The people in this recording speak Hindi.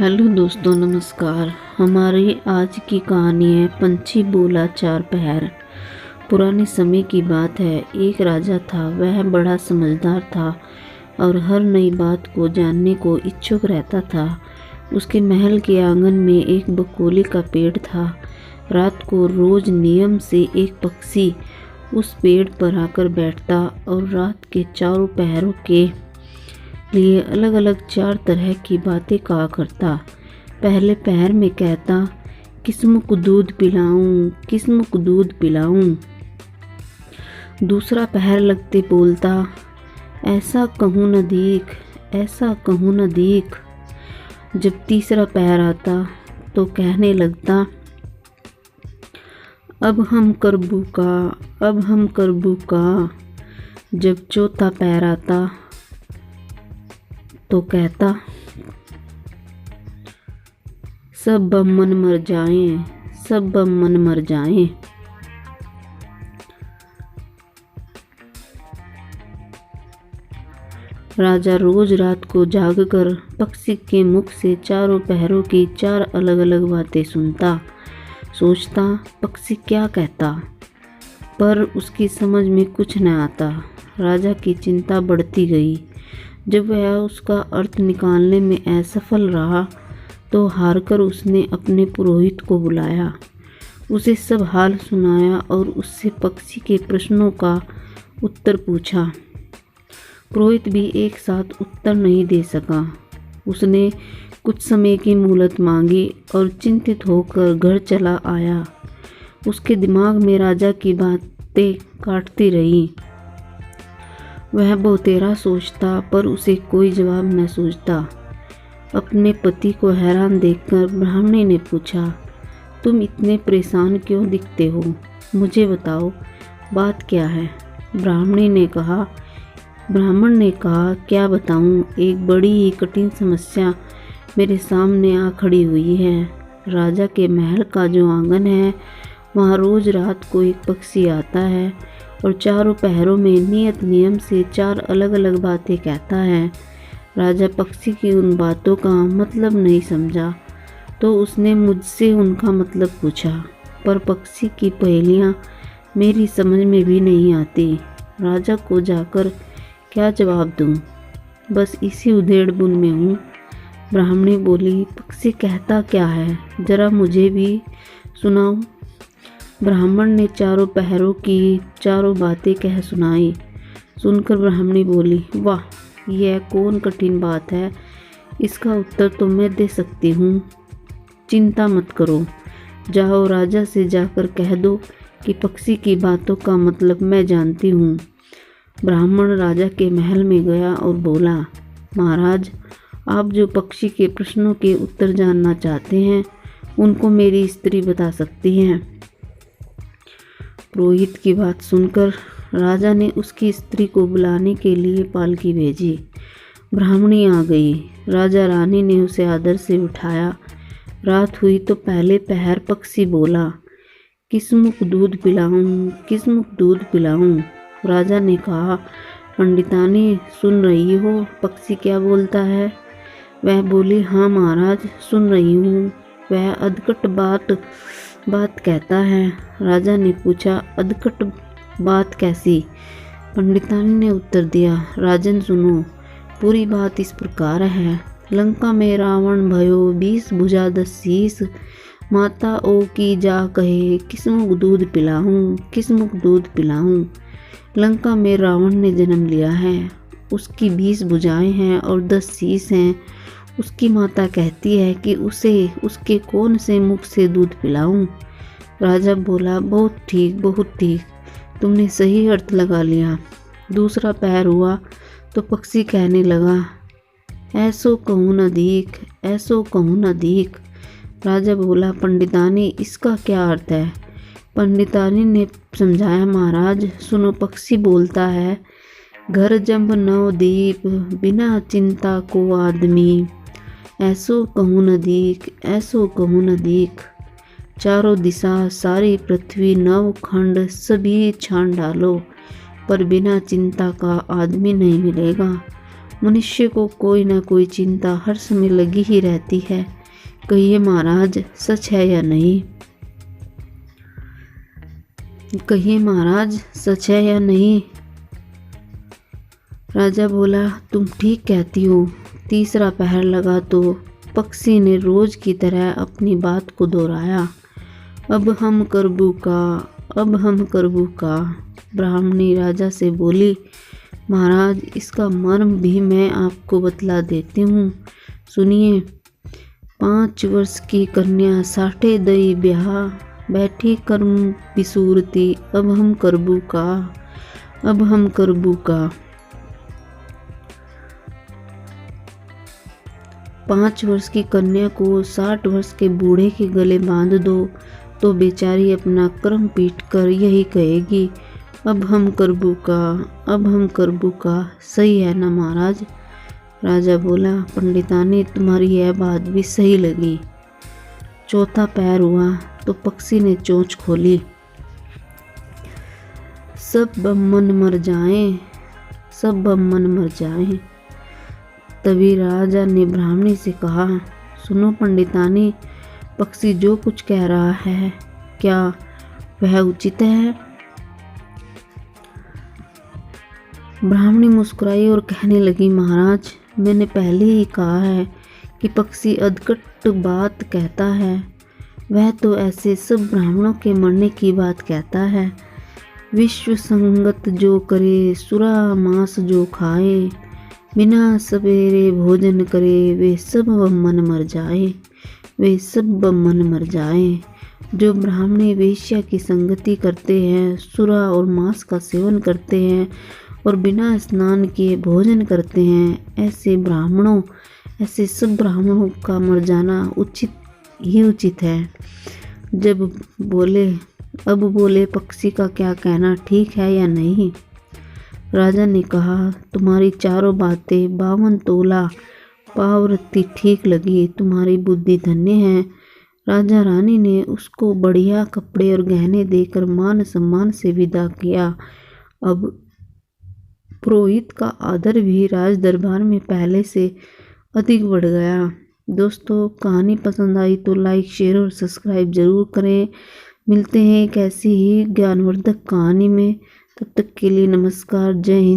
हेलो दोस्तों, नमस्कार। हमारी आज की कहानी है पंछी बोला चार पहर। पुराने समय की बात है। एक राजा था। वह बड़ा समझदार था और हर नई बात को जानने को इच्छुक रहता था। उसके महल के आंगन में एक बकोली का पेड़ था। रात को रोज नियम से एक पक्षी उस पेड़ पर आकर बैठता और रात के चारों पहरों के लिए अलग अलग चार तरह की बातें कहा करता। पहले पहर में कहता, किस्म को दूध पिलाऊं, किस्म को दूध पिलाऊं। दूसरा पहर लगते बोलता, ऐसा कहूँ न दीख, ऐसा कहूँ न दीख। जब तीसरा पहर आता तो कहने लगता, अब हम करबू का, अब हम करबू का। जब चौथा पहर आता तो कहता, सब बम मन मर जाएं, सब बम मन मर जाएं। राजा रोज रात को जागकर पक्षी के मुख से चारों पहरों की चार अलग अलग बातें सुनता। सोचता पक्षी क्या कहता, पर उसकी समझ में कुछ न आता। राजा की चिंता बढ़ती गई। जब वह उसका अर्थ निकालने में असफल रहा तो हारकर उसने अपने पुरोहित को बुलाया। उसे सब हाल सुनाया और उससे पक्षी के प्रश्नों का उत्तर पूछा। पुरोहित भी एक साथ उत्तर नहीं दे सका। उसने कुछ समय की मोहलत मांगी और चिंतित होकर घर चला आया। उसके दिमाग में राजा की बातें काटती रही। वह बहुतेरा सोचता पर उसे कोई जवाब न सूझता। अपने पति को हैरान देखकर ब्राह्मणी ने पूछा, तुम इतने परेशान क्यों दिखते हो? मुझे बताओ, बात क्या है? ब्राह्मण ने कहा, क्या बताऊं, एक बड़ी ही कठिन समस्या मेरे सामने आ खड़ी हुई है। राजा के महल का जो आंगन है, वहाँ रोज रात को एक पक्षी आता है और चारों पहरों में नियत नियम से चार अलग अलग बातें कहता है। राजा पक्षी की उन बातों का मतलब नहीं समझा तो उसने मुझसे उनका मतलब पूछा, पर पक्षी की पहेलियाँ मेरी समझ में भी नहीं आती। राजा को जाकर क्या जवाब दूँ? बस इसी उधेड़-बुन में हूँ। ब्राह्मणी बोली, पक्षी कहता क्या है, जरा मुझे भी सुनाओ। ब्राह्मण ने चारों पहरों की चारों बातें कह सुनाई। सुनकर ब्राह्मणी बोली, वाह, यह कौन कठिन बात है, इसका उत्तर तो मैं दे सकती हूँ। चिंता मत करो, जाओ राजा से जाकर कह दो कि पक्षी की बातों का मतलब मैं जानती हूँ। ब्राह्मण राजा के महल में गया और बोला, महाराज, आप जो पक्षी के प्रश्नों के उत्तर जानना चाहते हैं, उनको मेरी स्त्री बता सकती है। पुरोहित की बात सुनकर राजा ने उसकी स्त्री को बुलाने के लिए पालकी भेजी। ब्राह्मणी आ गई। राजा रानी ने उसे आदर से उठाया। रात हुई तो पहले पहर पक्षी बोला, किस मुख दूध पिलाऊं, किस मुख दूध पिलाऊं। राजा ने कहा, पंडितानी, सुन रही हो पक्षी क्या बोलता है? वह बोली, हाँ महाराज, सुन रही हूँ। वह अधकट बात कहता है। राजा ने पूछा, अधकट बात कैसी? पंडितानी ने उत्तर दिया, राजन सुनो, पूरी बात इस प्रकार है। लंका में रावण भयो 20 भुजा 10 शीस। माता ओ की जा कहे, किस मुख दूध पिलाऊं, किस मुख दूध पिलाऊं। लंका में रावण ने जन्म लिया है। उसकी 20 भुजाएं हैं और 10 शीस हैं। उसकी माता कहती है कि उसे उसके कौन से मुख से दूध पिलाऊं। राजा बोला, बहुत ठीक, बहुत ठीक, तुमने सही अर्थ लगा लिया। दूसरा पहर हुआ तो पक्षी कहने लगा, ऐसो कहूँ न दीख, ऐसो कहूँ न दीख। राजा बोला, पंडितानी, इसका क्या अर्थ है? पंडितानी ने समझाया, महाराज सुनो, पक्षी बोलता है, घर जंब नौ दीप, बिना चिंता को आदमी। ऐसो कहूँ न दीख, ऐसो कहूँ न दीख। चारों दिशा सारी पृथ्वी नव खंड सभी छान डालो, पर बिना चिंता का आदमी नहीं मिलेगा। मनुष्य को कोई ना कोई चिंता हर समय लगी ही रहती है। कहिए महाराज, सच है या नहीं? कहिए महाराज, सच है या नहीं? राजा बोला, तुम ठीक कहती हो। तीसरा पहर लगा तो पक्षी ने रोज की तरह अपनी बात को दोहराया। अब हम करबू का, अब हम करबू का। ब्राह्मणी राजा से बोली, महाराज, इसका मर्म भी मैं आपको बतला देती हूँ, सुनिए। 5 वर्ष की कन्या साठे दई ब्याह, बैठी कर्म बिसूरती, अब हम करबू का, अब हम करबू का। 5 वर्ष की कन्या को 60 वर्ष के बूढ़े के गले बांध दो तो बेचारी अपना कर्म पीट कर यही कहेगी, अब हम करबू का, अब हम करबू का। सही है ना महाराज? राजा बोला, पंडितानी, तुम्हारी यह बात भी सही लगी। चौथा पैर हुआ तो पक्षी ने चोंच खोली। सब बम्मन मर जाएं, सब बम्मन मर जाएं। तभी राजा ने ब्राह्मणी से कहा, सुनो पंडितानी, पक्षी जो कुछ कह रहा है क्या वह उचित है? ब्राह्मणी मुस्कुराई और कहने लगी, महाराज, मैंने पहले ही कहा है कि पक्षी अधकट बात कहता है। वह तो ऐसे सब ब्राह्मणों के मरने की बात कहता है। विश्व संगत जो करे, सुरा मांस जो खाए, बिना सवेरे भोजन करे, वे सब मन मर जाए, वे सब मन मर जाए। जो ब्राह्मणी वेश्या की संगति करते हैं, सुरा और मांस का सेवन करते हैं और बिना स्नान किए भोजन करते हैं, ऐसे सब ब्राह्मणों का मर जाना उचित है। अब बोले पक्षी का क्या कहना ठीक है या नहीं? राजा ने कहा, तुम्हारी चारों बातें 52 तोला पावरती ठीक लगी, तुम्हारी बुद्धि धन्य है। राजा रानी ने उसको बढ़िया कपड़े और गहने देकर मान सम्मान से विदा किया। अब पुरोहित का आदर भी राज दरबार में पहले से अधिक बढ़ गया। दोस्तों, कहानी पसंद आई तो लाइक, शेयर और सब्सक्राइब जरूर करें। मिलते हैं एक ऐसी ही ज्ञानवर्धक कहानी में। तब तक के लिए नमस्कार, जय हिंद।